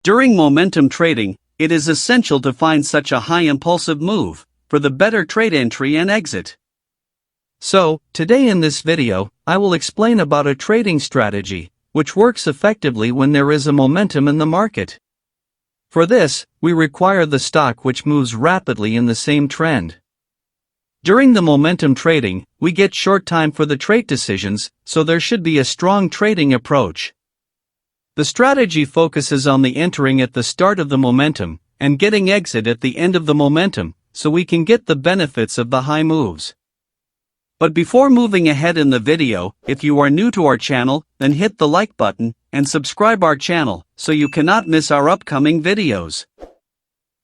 During momentum trading, it is essential to find such a high impulsive move for the better trade entry and exit. So, today in this video, I will explain about a trading strategy which works effectively when there is a momentum in the market. For this, we require the stock which moves rapidly in the same trend. During the momentum trading, we get short time for the trade decisions, so there should be a strong trading approach. The strategy focuses on the entering at the start of the momentum and getting exit at the end of the momentum, so we can get the benefits of the high moves. But before moving ahead in the video, if you are new to our channel, then hit the like button and subscribe our channel so you cannot miss our upcoming videos.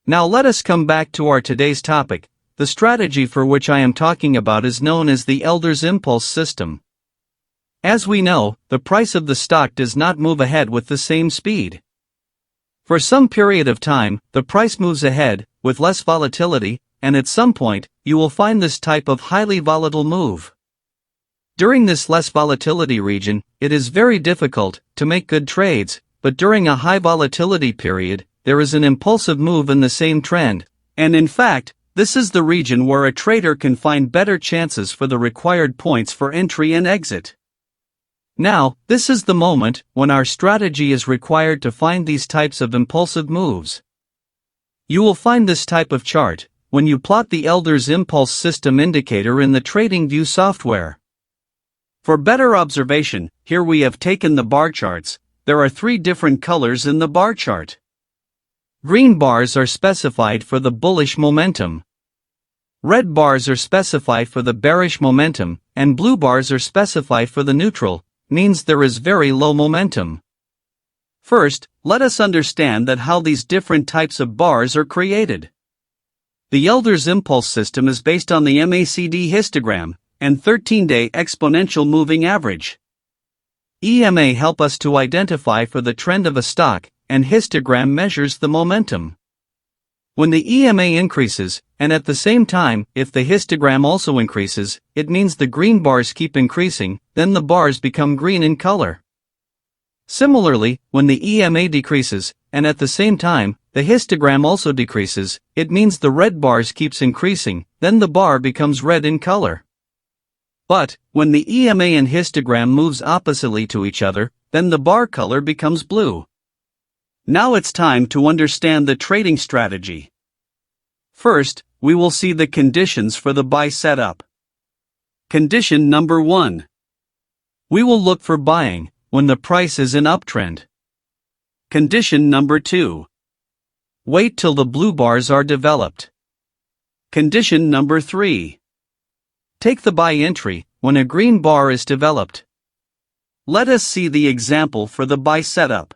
Now let us come back to our today's topic. The strategy for which I am talking about is known as the Elder's impulse system. As we know, the price of the stock does not move ahead with the same speed. For some period of time, the price moves ahead, with less volatility, and at some point, you will find this type of highly volatile move. During this less volatility region, it is very difficult to make good trades, but during a high volatility period, there is an impulsive move in the same trend, and in fact, this is the region where a trader can find better chances for the required points for entry and exit. Now, this is the moment when our strategy is required to find these types of impulsive moves. You will find this type of chart when you plot the Elder's impulse system indicator in the TradingView software. For better observation, here we have taken the bar charts. There are 3 different colors in the bar chart. Green bars are specified for the bullish momentum. Red bars are specified for the bearish momentum, and blue bars are specified for the neutral, means there is very low momentum. First, let us understand that how these different types of bars are created. The Elder's impulse system is based on the MACD histogram and 13-day exponential moving average. EMA help us to identify for the trend of a stock, and histogram measures the momentum. When the EMA increases, and at the same time, if the histogram also increases, it means the green bars keep increasing, then the bars become green in color. Similarly, when the EMA decreases, and at the same time, the histogram also decreases, it means the red bars keeps increasing, then the bar becomes red in color. But, when the EMA and histogram moves oppositely to each other, then the bar color becomes blue. Now it's time to understand the trading strategy. First, we will see the conditions for the buy setup. Condition number 1. We will look for buying when the price is in uptrend. Condition number 2. Wait till the blue bars are developed. Condition number 3. Take the buy entry when a green bar is developed. Let us see the example for the buy setup.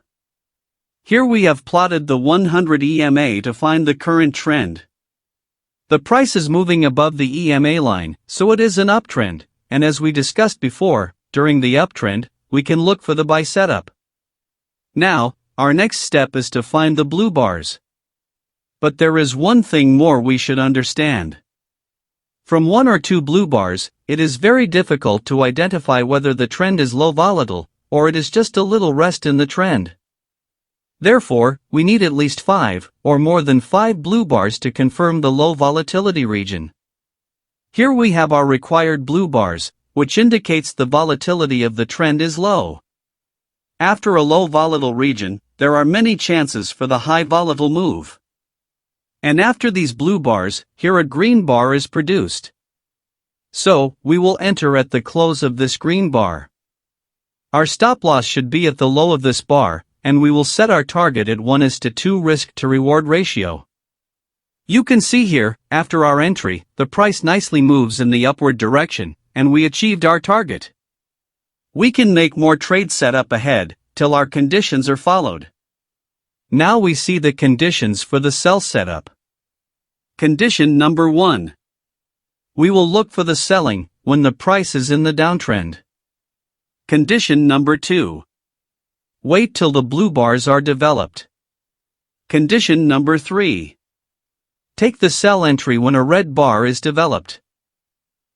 Here we have plotted the 100 EMA to find the current trend. The price is moving above the EMA line, so it is an uptrend, and as we discussed before, during the uptrend, we can look for the buy setup. Now, our next step is to find the blue bars. But there is one thing more we should understand. From 1 or 2 blue bars, it is very difficult to identify whether the trend is low volatile, or it is just a little rest in the trend. Therefore, we need at least 5, or more than 5 blue bars to confirm the low volatility region. Here we have our required blue bars, which indicates the volatility of the trend is low. After a low volatile region, there are many chances for the high volatile move. And after these blue bars, here a green bar is produced. So, we will enter at the close of this green bar. Our stop loss should be at the low of this bar, and we will set our target at 1:2 risk to reward ratio. You can see here, after our entry, the price nicely moves in the upward direction, and we achieved our target. We can make more trade setup ahead, till our conditions are followed. Now we see the conditions for the sell setup. Condition number 1. We will look for the selling when the price is in the downtrend. Condition number 2. Wait till the blue bars are developed. Condition number 3. Take the sell entry when a red bar is developed.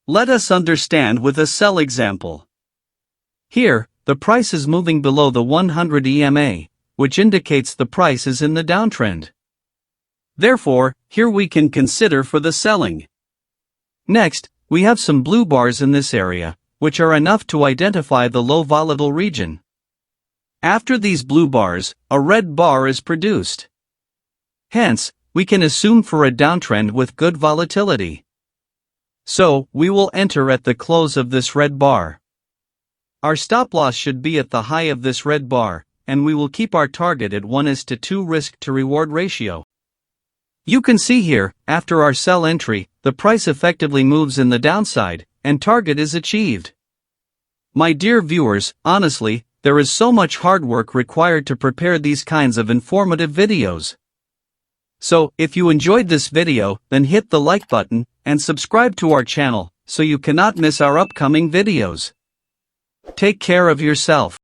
Let us understand with a sell example. Here, the price is moving below the 100 EMA, which indicates the price is in the downtrend. Therefore, here we can consider for the selling. Next, we have some blue bars in this area, which are enough to identify the low volatile region. After these blue bars, a red bar is produced. Hence, we can assume for a downtrend with good volatility. So, we will enter at the close of this red bar. Our stop loss should be at the high of this red bar, and we will keep our target at 1:2 risk to reward ratio. You can see here, after our sell entry, the price effectively moves in the downside, and target is achieved. My dear viewers, honestly, there is so much hard work required to prepare these kinds of informative videos. So, if you enjoyed this video, then hit the like button, and subscribe to our channel, so you cannot miss our upcoming videos. Take care of yourself.